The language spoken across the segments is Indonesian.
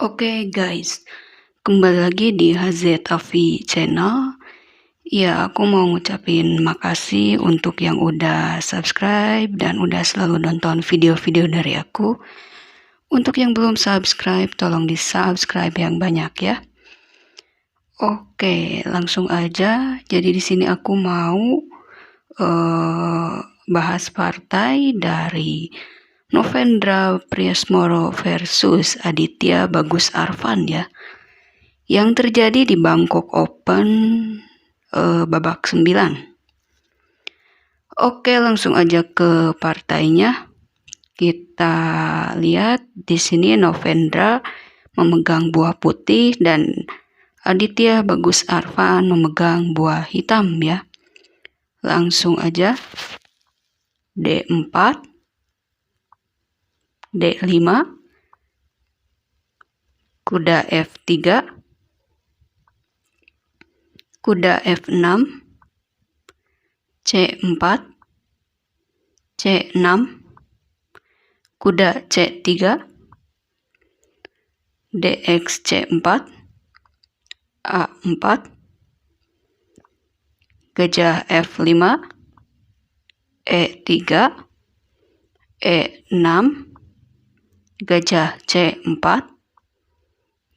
Oke guys, kembali lagi di HZAV Channel. Ya, aku mau ngucapin makasih untuk yang udah subscribe dan udah selalu nonton video-video dari aku. Untuk yang belum subscribe, tolong di-subscribe yang banyak ya. Oke, langsung aja. Jadi di sini aku mau bahas partai dari Novendra Priasmoro versus Aditya Bagus Arvan ya, yang terjadi di Bangkok Open babak 9. Oke, langsung aja ke partainya. Kita lihat di sini Novendra memegang buah putih dan Aditya Bagus Arvan memegang buah hitam ya. Langsung aja D4, D5, kuda F3, kuda F6, C4, C6, kuda C3, DX C4, A4, gajah F5, E3, E6, gajah C4,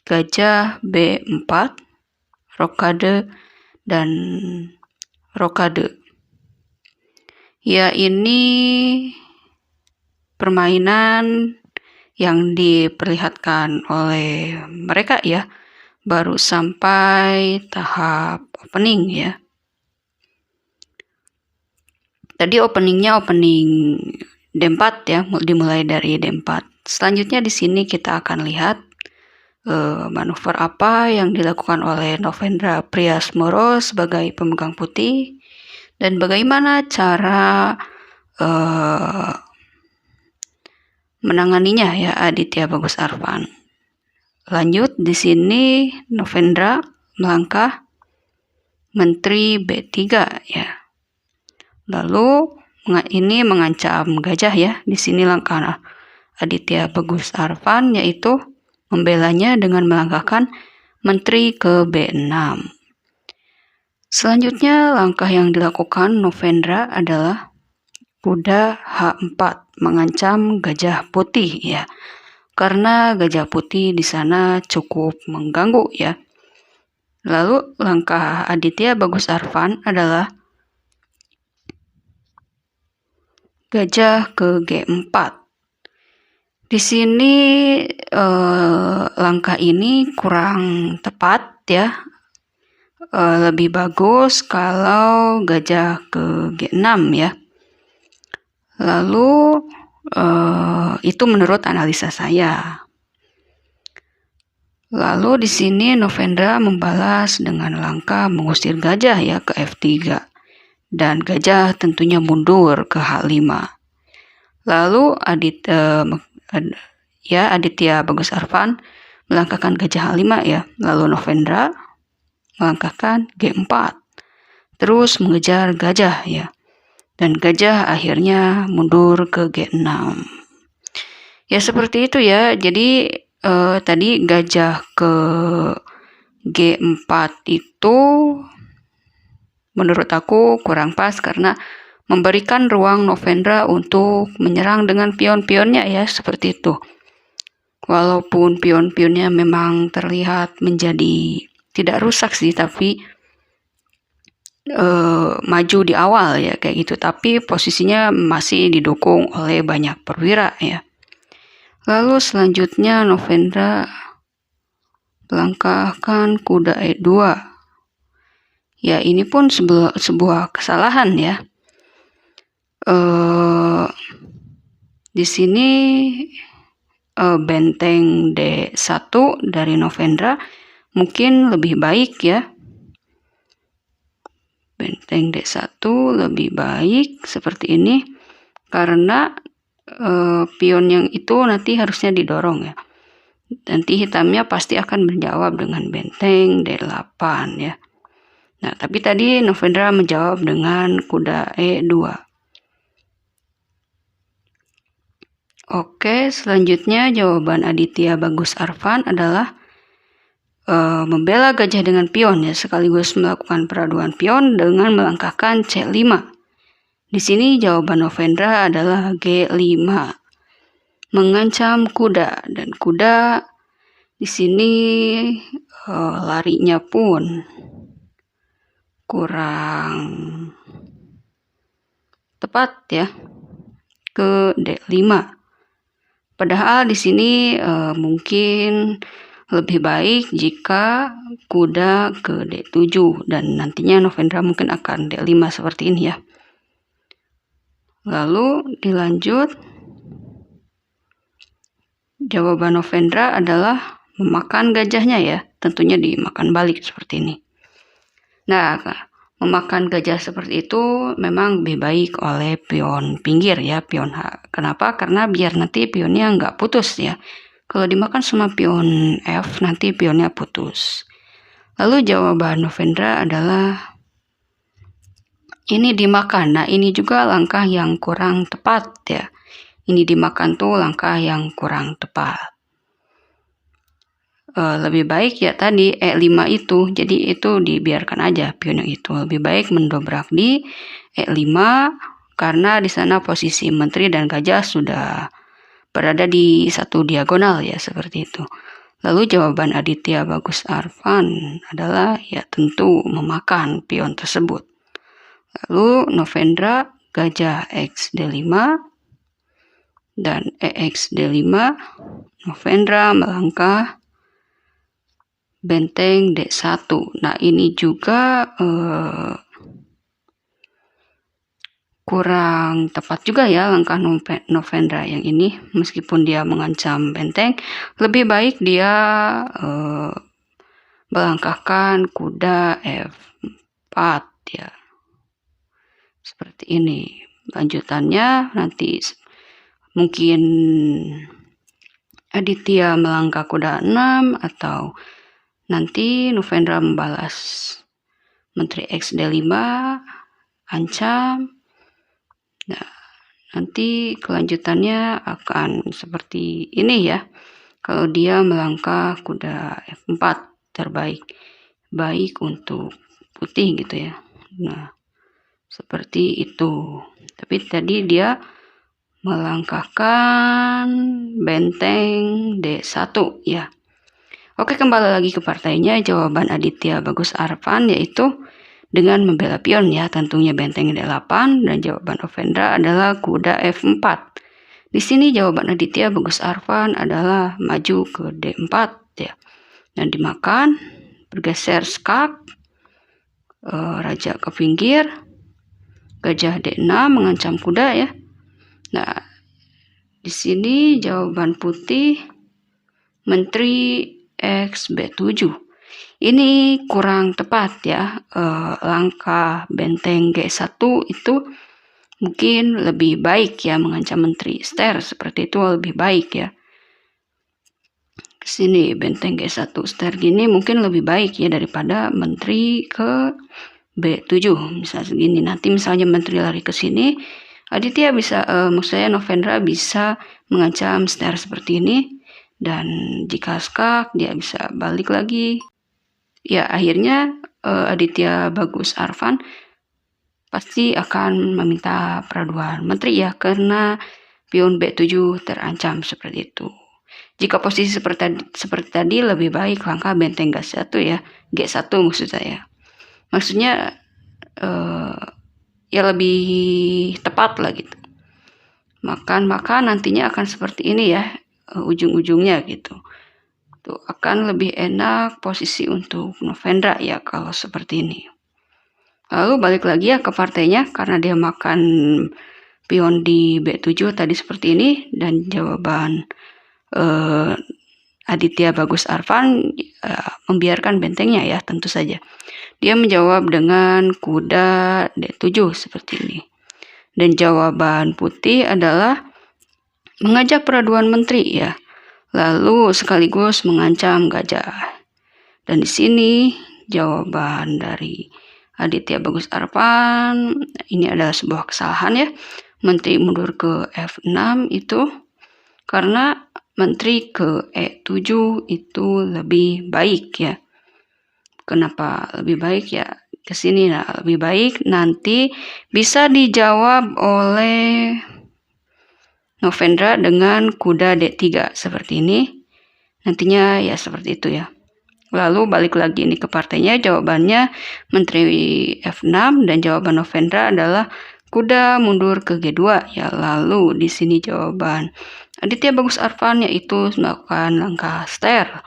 gajah B4, rokade, dan rokade. Ya, ini permainan yang diperlihatkan oleh mereka ya, baru sampai tahap opening ya. Tadi openingnya opening D4 ya, dimulai dari D4. Selanjutnya di sini kita akan lihat manuver apa yang dilakukan oleh Novendra Priasmoro sebagai pemegang putih dan bagaimana cara menanganinya ya Aditya Bagus Arvan. Lanjut di sini Novendra melangkah menteri B3 ya. Lalu ini mengancam gajah ya. Di sini langkah Aditya Bagus Arvan yaitu membelanya dengan melangkahkan menteri ke B6. Selanjutnya langkah yang dilakukan Novendra adalah kuda H4 mengancam gajah putih ya. Karena gajah putih di sana cukup mengganggu ya. Lalu langkah Aditya Bagus Arvan adalah gajah ke G4. Di sini langkah ini kurang tepat ya. Lebih bagus kalau gajah ke G6 ya. Lalu itu menurut analisa saya. Lalu di sini Novendra membalas dengan langkah mengusir gajah ya ke F3 dan gajah tentunya mundur ke H5. Lalu Aditya Bagus Arvan melangkahkan gajah H5 ya. Lalu Novendra melangkahkan G4. Terus mengejar gajah ya. Dan gajah akhirnya mundur ke G6. Ya seperti itu ya. Jadi tadi gajah ke G4 itu menurut aku kurang pas karena memberikan ruang Novendra untuk menyerang dengan pion-pionnya ya, seperti itu. Walaupun pion-pionnya memang terlihat menjadi tidak rusak sih, tapi maju di awal ya kayak gitu, tapi posisinya masih didukung oleh banyak perwira ya. Lalu selanjutnya Novendra melangkahkan kuda E2. Ya ini pun sebuah kesalahan ya. Di sini benteng D1 dari Novendra mungkin lebih baik ya. Benteng D1 lebih baik seperti ini karena pion yang itu nanti harusnya didorong ya. Nanti hitamnya pasti akan menjawab dengan benteng D8 ya. Nah, tapi tadi Novendra menjawab dengan kuda E2. Oke, selanjutnya jawaban Aditya Bagus Arfan adalah membela gajah dengan pion ya, sekaligus melakukan peraduan pion dengan melangkahkan C5. Di sini jawaban Novendra adalah G5. Mengancam kuda, dan kuda di sini larinya pun kurang tepat ya, ke D5. Padahal di sini mungkin lebih baik jika kuda ke D7 dan nantinya Novendra mungkin akan D5 seperti ini ya. Lalu dilanjut, jawaban Novendra adalah memakan gajahnya ya, tentunya dimakan balik seperti ini. Nah, memakan gajah seperti itu memang lebih baik oleh pion pinggir ya, pion H. Kenapa? Karena biar nanti pionnya nggak putus ya. Kalau dimakan sama pion F, nanti pionnya putus. Lalu jawaban Novendra adalah ini dimakan. Nah, ini juga langkah yang kurang tepat ya. Ini dimakan tuh langkah yang kurang tepat. Lebih baik ya tadi E5 itu, jadi itu dibiarkan aja pion yang itu. Lebih baik mendobrak di E5 karena di sana posisi menteri dan gajah sudah berada di satu diagonal ya, seperti itu. Lalu jawaban Aditya Bagus Arfan adalah ya tentu memakan pion tersebut. Lalu Novendra gajah X D5 dan EX D5. Novendra melangkah benteng D1. Nah, ini juga kurang tepat juga ya langkah Novendra yang ini. Meskipun dia mengancam benteng, lebih baik dia melangkahkan kuda F4 ya, seperti ini. Lanjutannya nanti mungkin Aditya melangkah kuda 6 atau nanti Novendra membalas menteri X D5 ancam. Nah, nanti kelanjutannya akan seperti ini ya. Kalau dia melangkah kuda F4 terbaik, baik untuk putih gitu ya. Nah, seperti itu. Tapi tadi dia melangkahkan benteng D1 ya. Oke, kembali lagi ke partainya. Jawaban Aditya Bagus Arfan yaitu dengan membela pion ya, tentunya benteng D8, dan jawaban Novendra adalah kuda F4. Di sini jawaban Aditya Bagus Arfan adalah maju ke D4 ya, dan dimakan, bergeser skak, raja ke pinggir, gajah D6 mengancam kuda ya. Nah, di sini jawaban putih menteri X B7. Ini kurang tepat ya. Langkah benteng G1 itu mungkin lebih baik ya, mengancam menteri ster seperti itu lebih baik ya. Sini benteng G1 ster gini mungkin lebih baik ya daripada menteri ke B7. Misalnya segini, nanti misalnya menteri lari ke sini, Aditya bisa, maksudnya Novendra bisa mengancam ster seperti ini, dan jika skak dia bisa balik lagi. Ya, akhirnya Aditya Bagus Arfan pasti akan meminta peraduan menteri ya, karena pion B7 terancam seperti itu. Jika posisi seperti tadi, lebih baik langkah benteng G1 ya, G1 maksud saya. Maksudnya ya lebih tepat lah gitu. Maka nantinya akan seperti ini ya, ujung-ujungnya gitu. Tuh, akan lebih enak posisi untuk Novendra ya kalau seperti ini. Lalu balik lagi ya ke partainya, karena dia makan pion di B7 tadi seperti ini, dan jawaban Aditya Bagus Arfan membiarkan bentengnya ya, tentu saja. Dia menjawab dengan kuda D7 seperti ini. Dan jawaban putih adalah mengajak peraduan menteri ya, lalu sekaligus mengancam gajah. Dan di sini jawaban dari Aditya Bagus Arfan ini adalah sebuah kesalahan ya. Menteri mundur ke F6 itu karena menteri ke E7 itu lebih baik ya. Kenapa lebih baik ya? Ke sini lebih baik nanti bisa dijawab oleh Novendra dengan kuda D3 seperti ini. Nantinya ya seperti itu ya. Lalu balik lagi ini ke partainya, jawabannya menteri F6 dan jawaban Novendra adalah kuda mundur ke G2 ya. Lalu di sini jawaban Aditya Bagus Arfan yaitu melakukan langkah ster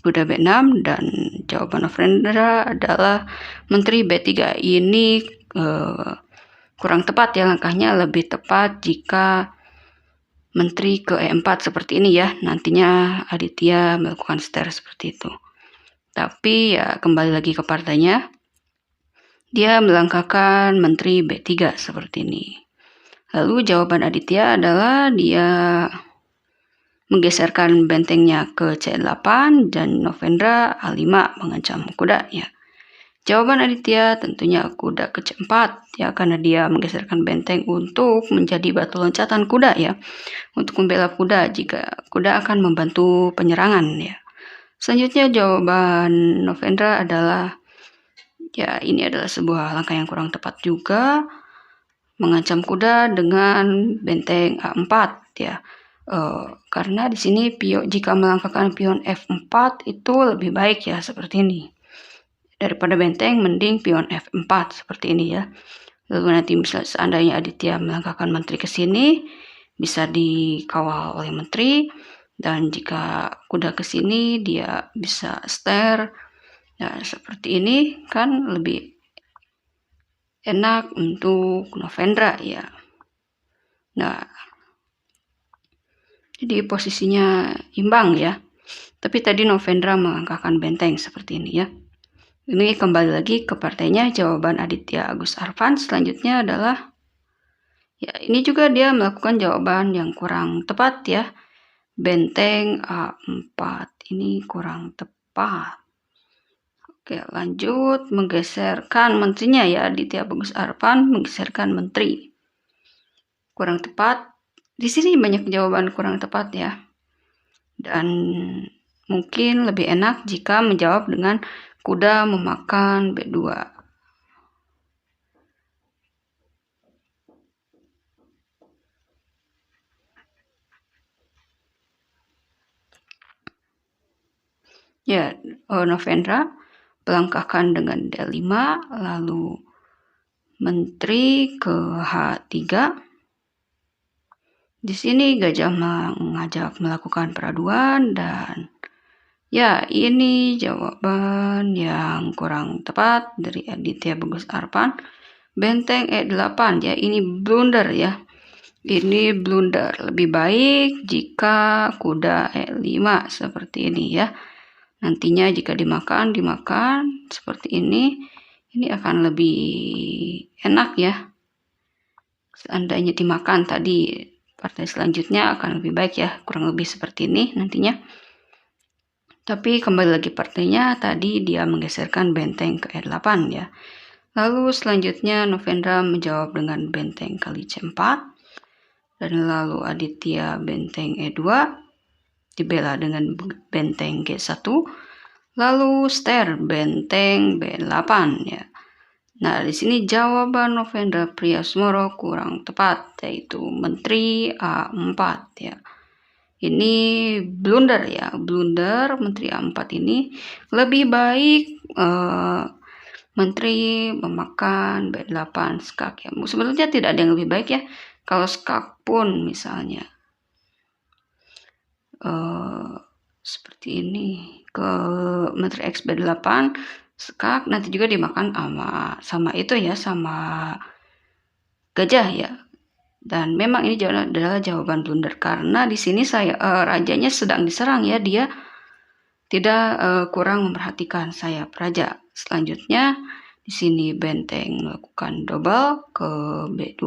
kuda B6 dan jawaban Novendra adalah menteri B3. Ini kurang tepat ya, langkahnya lebih tepat jika menteri ke E4 seperti ini ya. Nantinya Aditya melakukan ster seperti itu. Tapi ya kembali lagi ke partainya, dia melangkahkan menteri B3 seperti ini. Lalu jawaban Aditya adalah dia menggeserkan bentengnya ke C8 dan Novendra A5 mengancam kuda ya. Jawaban Aditya tentunya kuda ke C4 ya, karena dia menggeserkan benteng untuk menjadi batu loncatan kuda ya, untuk membela kuda jika kuda akan membantu penyerangan ya. Selanjutnya jawaban Novendra adalah ya, ini adalah sebuah langkah yang kurang tepat juga, mengancam kuda dengan benteng A4 ya. Karena di sini jika melangkahkan pion F4 itu lebih baik ya, seperti ini. Daripada benteng mending pion F4 seperti ini ya. Lalu nanti seandainya Aditya melangkahkan menteri ke sini bisa dikawal oleh menteri, dan jika kuda ke sini dia bisa ster. Nah, seperti ini kan lebih enak untuk Novendra ya. Nah, jadi posisinya imbang ya. Tapi tadi Novendra melangkahkan benteng seperti ini ya. Ini kembali lagi ke partainya, jawaban Aditya Agus Arfan selanjutnya adalah ya, ini juga dia melakukan jawaban yang kurang tepat ya. Benteng A4 ini kurang tepat. Oke, lanjut menggeserkan menterinya ya. Aditya Bagus Arfan menggeserkan menteri. Kurang tepat. Di sini banyak jawaban kurang tepat ya. Dan mungkin lebih enak jika menjawab dengan kuda memakan B2. Ya, Novendra melangkahkan dengan D5, lalu menteri ke H3. Di sini gajah mengajak melakukan peraduan dan ya, ini jawaban yang kurang tepat dari Aditya Bagus Arfan. Benteng E8 ya, ini blunder ya. Ini blunder. Lebih baik jika kuda E5 seperti ini ya. Nantinya jika dimakan seperti ini akan lebih enak ya. Seandainya dimakan tadi, partai selanjutnya akan lebih baik ya, kurang lebih seperti ini nantinya. Tapi kembali lagi partainya, tadi dia menggeserkan benteng ke E8 ya. Lalu selanjutnya Novendra menjawab dengan benteng kali C4. Dan lalu Aditya benteng E2 dibela dengan benteng G1. Lalu ster benteng B8 ya. Nah, di sini jawaban Novendra Priasmoro kurang tepat, yaitu menteri A4 ya. Ini blunder ya, blunder menteri A4 ini. Lebih baik menteri memakan B8 skak ya. Sebetulnya tidak ada yang lebih baik ya. Kalau skak pun misalnya seperti ini ke menteri X B8 skak, nanti juga dimakan sama itu ya, sama gajah ya. Dan memang ini adalah jawaban blunder karena di sini rajanya sedang diserang ya, dia tidak kurang memperhatikan sayap raja. Selanjutnya di sini benteng melakukan double ke B2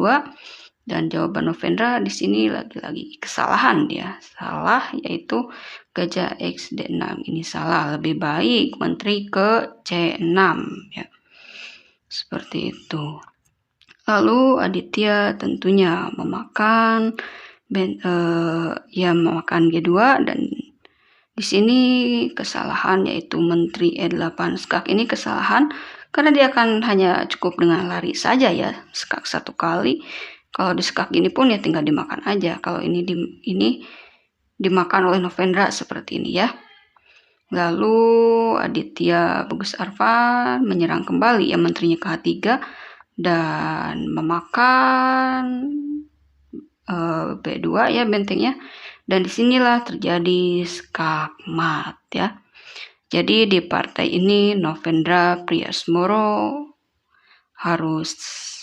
dan jawaban Novendra di sini lagi-lagi kesalahan dia. Salah, yaitu gajah X D6 ini salah. Lebih baik menteri ke C6 ya. Seperti itu. Lalu Aditya tentunya memakan ya memakan G2, dan di sini kesalahan yaitu Menteri E8 skak ini kesalahan karena dia akan hanya cukup dengan lari saja ya, skak 1 kali. Kalau di skak gini pun ya tinggal dimakan aja. Kalau ini dimakan oleh Novendra seperti ini ya. Lalu Aditya Bagus Arfan menyerang kembali ya menterinya ke H3 dan memakan B2 ya bentengnya, dan disinilah terjadi skak mat ya. Jadi di partai ini Novendra Priasmoro harus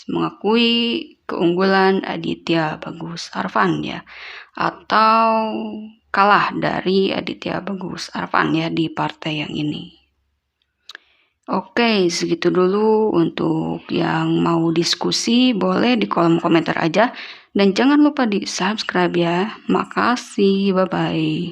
mengakui keunggulan Aditya Bagus Arfan ya, atau kalah dari Aditya Bagus Arfan ya di partai yang ini. Oke, segitu dulu. Untuk yang mau diskusi boleh di kolom komentar aja, dan jangan lupa di subscribe ya. Makasih, bye bye.